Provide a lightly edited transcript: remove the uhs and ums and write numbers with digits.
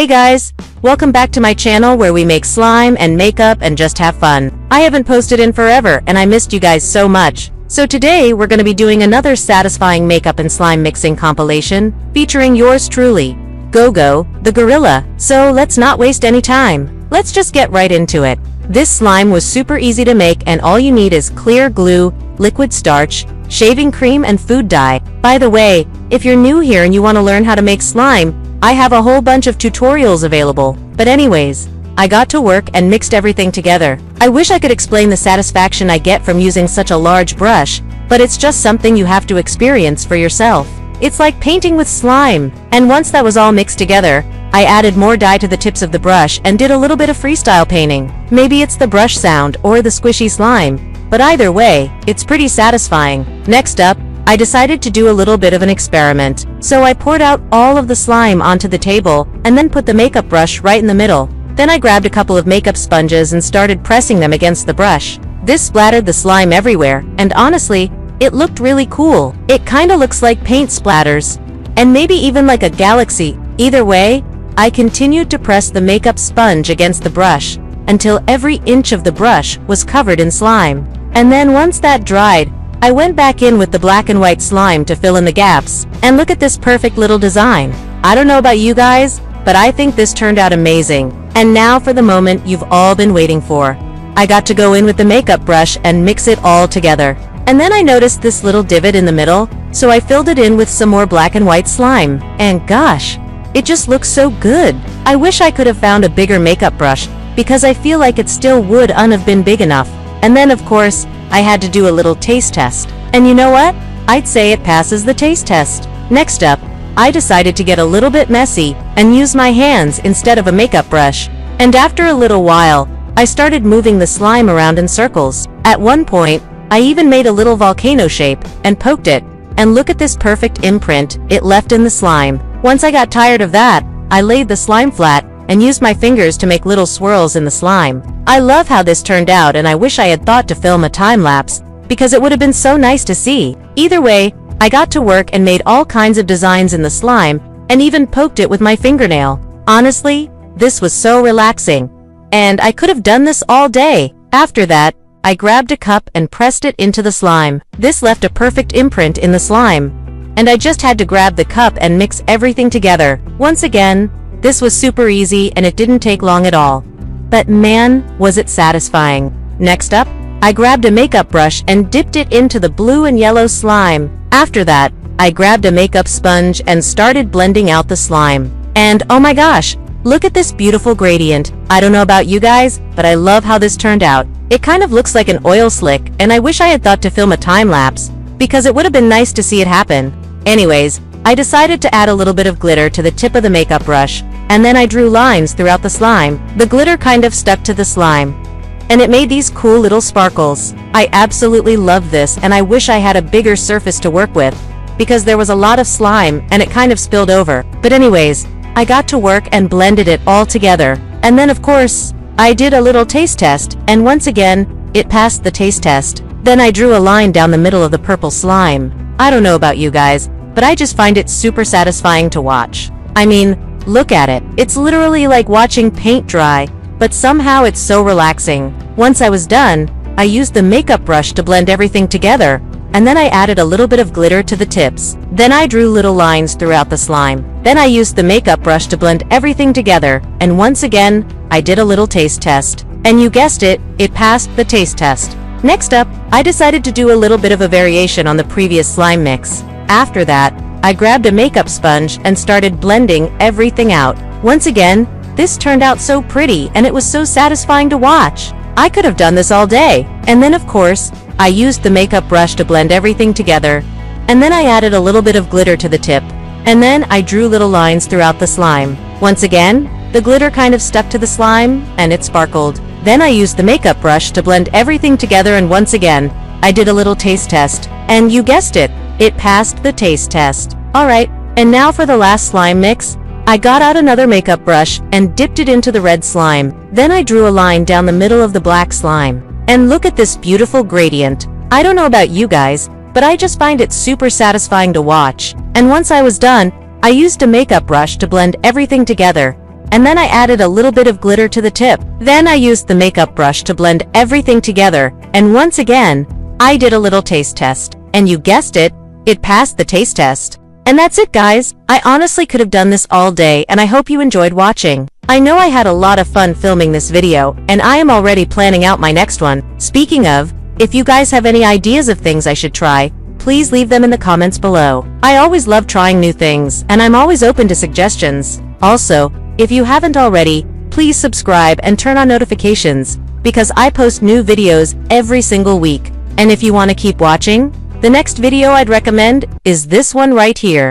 Hey guys, welcome back to my channel where we make slime and makeup and just have fun. I haven't posted in forever and I missed you guys so much. So today we're going to be doing another satisfying makeup and slime mixing compilation featuring yours truly, GoGo, the gorilla. So let's not waste any time. Let's just get right into it. This slime was super easy to make and all you need is clear glue, liquid starch, shaving cream and food dye. By the way, if you're new here and you want to learn how to make slime, I have a whole bunch of tutorials available. But anyways, I got to work and mixed everything together. I wish I could explain the satisfaction I get from using such a large brush, but it's just something you have to experience for yourself. It's like painting with slime. And once that was all mixed together, I added more dye to the tips of the brush and did a little bit of freestyle painting. Maybe it's the brush sound or the squishy slime, but either way, it's pretty satisfying. Next up, I decided to do a little bit of an experiment. So I poured out all of the slime onto the table and then put the makeup brush right in the middle. Then I grabbed a couple of makeup sponges and started pressing them against the brush. This splattered the slime everywhere, and honestly, it looked really cool. It kinda looks like paint splatters, and maybe even like a galaxy. Either way, I continued to press the makeup sponge against the brush until every inch of the brush was covered in slime. And then once that dried, I went back in with the black and white slime to fill in the gaps. And look at this perfect little design. I don't know about you guys, but I think this turned out amazing. And now for the moment you've all been waiting for. I got to go in with the makeup brush and mix it all together. And then I noticed this little divot in the middle, so I filled it in with some more black and white slime. And gosh, it just looks so good. I wish I could have found a bigger makeup brush, because I feel like it still would have been big enough. And then of course, I had to do a little taste test. And you know what? I'd say it passes the taste test. Next up, I decided to get a little bit messy and use my hands instead of a makeup brush. And after a little while, I started moving the slime around in circles. At one point, I even made a little volcano shape and poked it. And look at this perfect imprint it left in the slime. Once I got tired of that, I laid the slime flat and used my fingers to make little swirls in the slime. I love how this turned out and I wish I had thought to film a time lapse, because it would have been so nice to see. Either way, I got to work and made all kinds of designs in the slime and even poked it with my fingernail. Honestly, this was so relaxing. And I could have done this all day. After that, I grabbed a cup and pressed it into the slime. This left a perfect imprint in the slime. And I just had to grab the cup and mix everything together. Once again, this was super easy and it didn't take long at all. But man, was it satisfying. Next up, I grabbed a makeup brush and dipped it into the blue and yellow slime. After that, I grabbed a makeup sponge and started blending out the slime. And oh my gosh, look at this beautiful gradient. I don't know about you guys, but I love how this turned out. It kind of looks like an oil slick, and I wish I had thought to film a time lapse, because it would have been nice to see it happen. Anyways, I decided to add a little bit of glitter to the tip of the makeup brush, and then I drew lines throughout the slime. The glitter kind of stuck to the slime, and it made these cool little sparkles. I absolutely love this, and I wish I had a bigger surface to work with, because there was a lot of slime and it kind of spilled over. But anyways, I got to work and blended it all together. And then of course, I did a little taste test, and once again, it passed the taste test. Then I drew a line down the middle of the purple slime. I don't know about you guys, but I just find it super satisfying to watch. I mean, look at it. It's literally like watching paint dry, but somehow it's so relaxing. Once I was done, I used the makeup brush to blend everything together, and then I added a little bit of glitter to the tips. Then I drew little lines throughout the slime. Then I used the makeup brush to blend everything together, and once again, I did a little taste test. And you guessed it, it passed the taste test. Next up, I decided to do a little bit of a variation on the previous slime mix. After that, I grabbed a makeup sponge and started blending everything out. Once again, this turned out so pretty and it was so satisfying to watch. I could have done this all day. And then of course, I used the makeup brush to blend everything together. And then I added a little bit of glitter to the tip. And then I drew little lines throughout the slime. Once again, the glitter kind of stuck to the slime and it sparkled. Then I used the makeup brush to blend everything together, and once again, I did a little taste test. And you guessed it, it passed the taste test. Alright, and now for the last slime mix. I got out another makeup brush and dipped it into the red slime. Then I drew a line down the middle of the black slime. And look at this beautiful gradient. I don't know about you guys, but I just find it super satisfying to watch. And once I was done, I used a makeup brush to blend everything together. and then I added a little bit of glitter to the tip. Then I used the makeup brush to blend everything together, and once again, I did a little taste test. And you guessed it, it passed the taste test. And that's it, guys. I honestly could have done this all day, and I hope you enjoyed watching. I know I had a lot of fun filming this video, and I am already planning out my next one. Speaking of, if you guys have any ideas of things I should try, please leave them in the comments below. I always love trying new things, and I'm always open to suggestions. Also, if you haven't already, please subscribe and turn on notifications, because I post new videos every single week. And if you want to keep watching, the next video I'd recommend is this one right here.